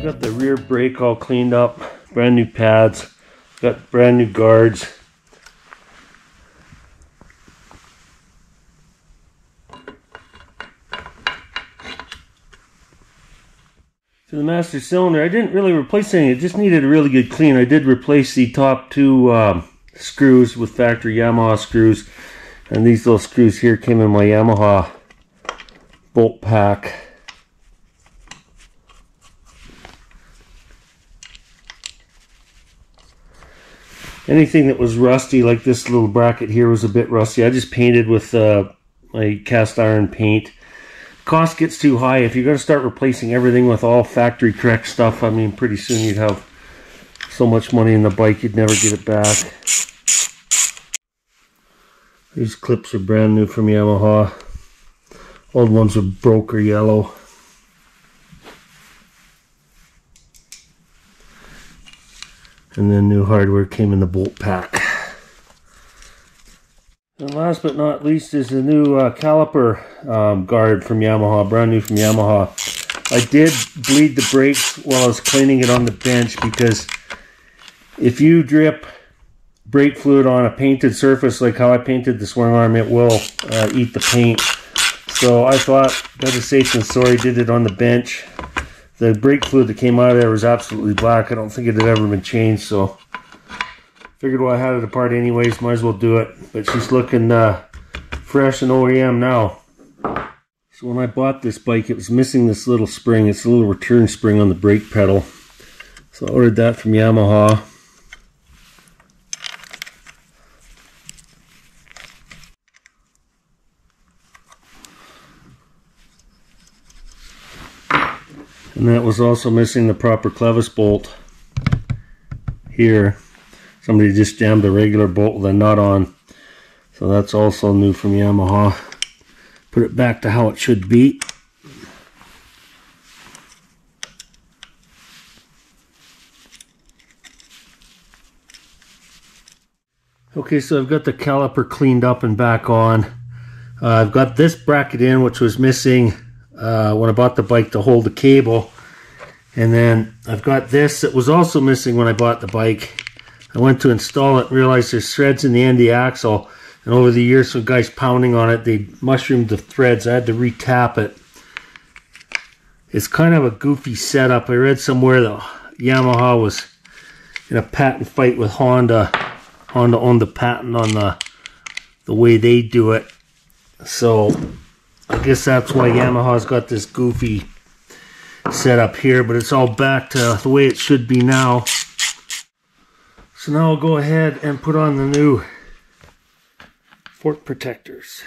got the rear brake all cleaned up, brand new pads, got brand new guards. To the master cylinder, I didn't really replace anything, it just needed a really good clean. I did replace the top two screws with factory Yamaha screws, and these little screws here came in my Yamaha bolt pack. Anything that was rusty, like this little bracket here was a bit rusty, I just painted with my cast iron paint. Cost gets too high. If you're going to start replacing everything with all factory correct stuff, I mean, pretty soon you'd have so much money in the bike you'd never get it back. These clips are brand new from Yamaha. Old ones were broke or yellow. And then new hardware came in the bolt pack. And last but not least is the new caliper guard from Yamaha, brand new from Yamaha. I did bleed the brakes while I was cleaning it on the bench, because if you drip brake fluid on a painted surface like how I painted the swing arm, it will eat the paint. So I thought, better safe than sorry, did it on the bench. The brake fluid that came out of there was absolutely black. I don't think it had ever been changed, so figured while I had it apart anyways, might as well do it. But she's looking fresh and OEM now. So when I bought this bike, it was missing this little spring. It's a little return spring on the brake pedal. So I ordered that from Yamaha. And that was also missing the proper clevis bolt here. Somebody just jammed a regular bolt with a nut on. So that's also new from Yamaha. Put it back to how it should be. Okay, so I've got the caliper cleaned up and back on. I've got this bracket in, which was missing when I bought the bike to hold the cable. And then I've got this that was also missing when I bought the bike. I went to install it and realized there's threads in the end of the axle. And over the years, some guys pounding on it, they mushroomed the threads. I had to re-tap it. It's kind of a goofy setup. I read somewhere that Yamaha was in a patent fight with Honda. Honda owned the patent on the way they do it. So I guess that's why Yamaha's got this goofy setup here, but it's all back to the way it should be now. So now I'll go ahead and put on the new fork protectors.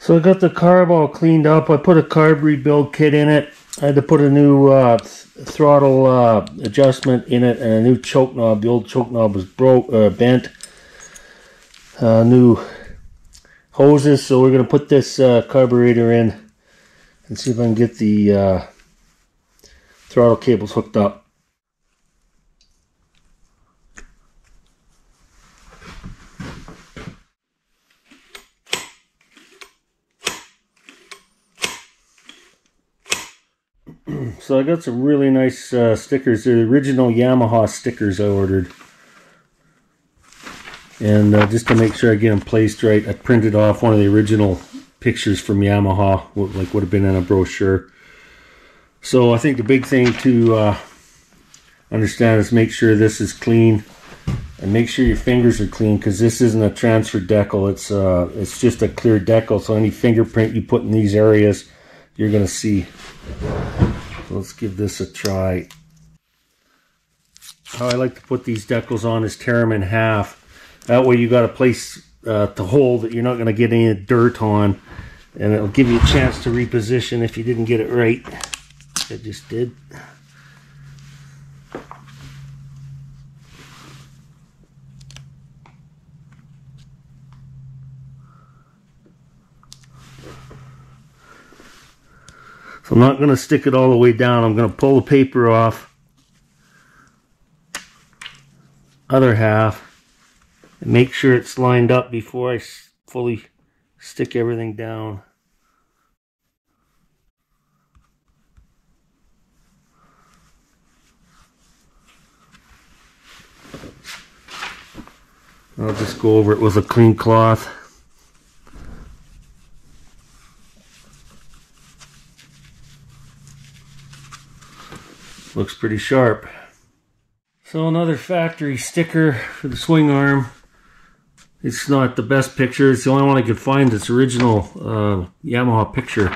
So I got the carb all cleaned up. I put a carb rebuild kit in it. I had to put a new throttle adjustment in it and a new choke knob. The old choke knob was bent. New hoses. So we're going to put this carburetor in and see if I can get the throttle cables hooked up. So I got some really nice stickers. They're the original Yamaha stickers I ordered. And just to make sure I get them placed right, I printed off one of the original pictures from Yamaha, like would have been in a brochure. So I think the big thing to understand is make sure this is clean And make sure your fingers are clean, because this isn't a transfer decal. It's just a clear decal, so any fingerprint you put in these areas, you're going to see. So let's give this a try. How I like to put these decals on is tear them in half. That way you got a place to hold that you're not going to get any dirt on, and it'll give you a chance to reposition if you didn't get it right. I just did. So I'm not going to stick it all the way down. I'm going to pull the paper off. Other half. And make sure it's lined up before I fully stick everything down. I'll just go over it with a clean cloth. Looks pretty sharp. So another factory sticker for the swing arm. It's not the best picture. It's the only one I could find that's original Yamaha picture.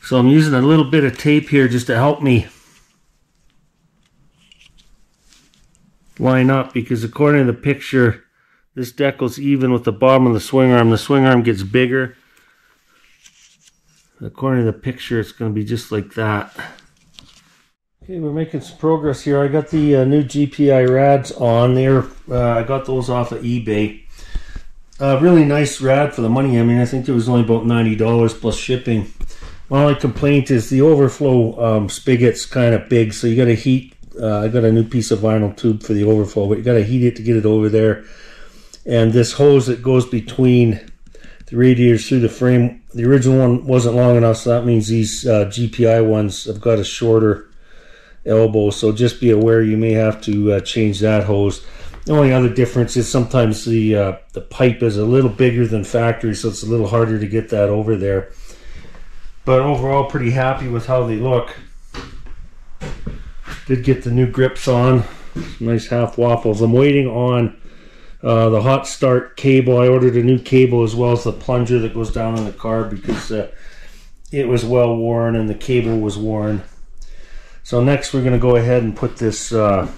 So I'm using a little bit of tape here just to help me line up, because according to the picture, this decal's even with the bottom of the swing arm. The swing arm gets bigger. According to the picture, it's going to be just like that. Okay, we're making some progress here. I got the new GPI rads on there. I got those off of eBay. Really nice rad for the money. I mean, I think it was only about $90 plus shipping. My only complaint is the overflow spigot's kind of big, so you got to heat. I got a new piece of vinyl tube for the overflow, but you got to heat it to get it over there. And this hose that goes between the radiators through the frame, the original one wasn't long enough, so that means these GPI ones have got a shorter elbow, so just be aware you may have to change that hose. The only other difference is sometimes the pipe is a little bigger than factory, so it's a little harder to get that over there. But overall, pretty happy with how they look. Did get the new grips on, nice half waffles. I'm waiting on the hot start cable. I ordered a new cable as well as the plunger that goes down in the car, because it was well worn and the cable was worn. So next we're going to go ahead and put this louver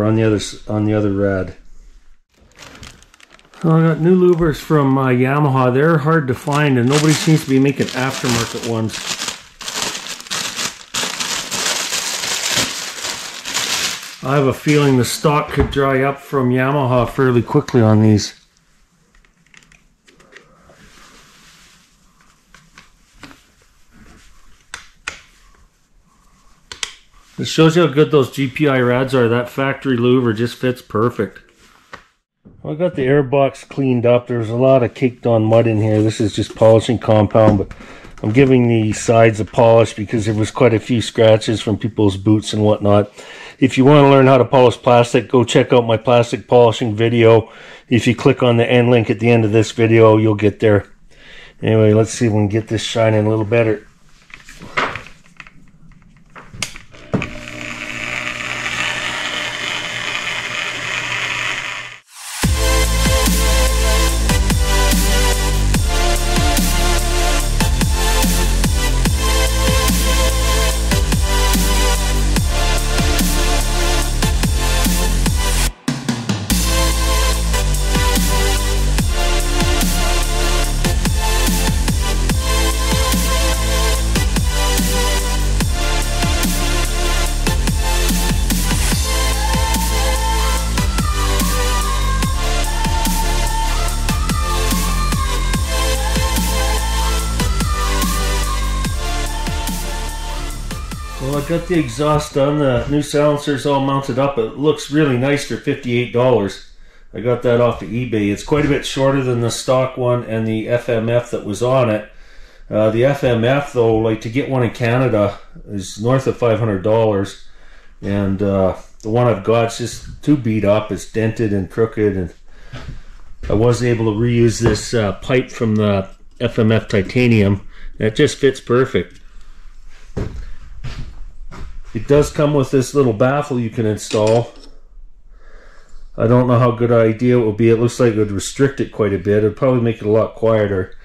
on the other rad. So I got new louvers from Yamaha. They're hard to find, and nobody seems to be making aftermarket ones. I have a feeling the stock could dry up from Yamaha fairly quickly on these. This shows you how good those GPI rads are. That factory louver just fits perfect. Well, I got the air box cleaned up. There's a lot of caked on mud in here. This is just polishing compound, but I'm giving the sides a polish because there was quite a few scratches from people's boots and whatnot. If you want to learn how to polish plastic, go check out my plastic polishing video. If you click on the end link at the end of this video, you'll get there. Anyway, let's see if we can get this shining a little better. Well, I got the exhaust done. The new silencer's all mounted up. It looks really nice for $58. I got that off of eBay. It's quite a bit shorter than the stock one and the FMF that was on it. The FMF, though, like to get one in Canada is north of $500. And the one I've got is just too beat up. It's dented and crooked. And I was able to reuse this pipe from the FMF titanium. It just fits perfect. It does come with this little baffle you can install. I don't know how good an idea it will be. It looks like it would restrict it quite a bit. It would probably make it a lot quieter.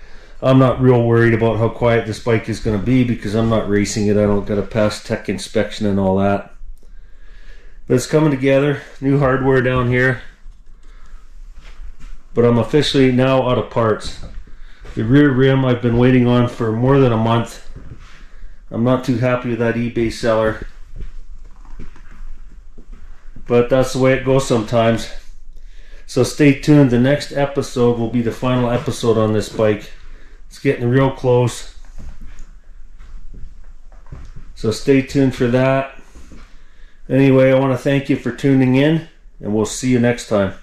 I'm not real worried about how quiet this bike is going to be because I'm not racing it. I don't got to pass tech inspection and all that. But it's coming together. New hardware down here. But I'm officially now out of parts. The rear rim I've been waiting on for more than a month. I'm not too happy with that eBay seller. But that's the way it goes sometimes. So stay tuned. The next episode will be the final episode on this bike. It's getting real close. So stay tuned for that. Anyway, I want to thank you for tuning in, and we'll see you next time.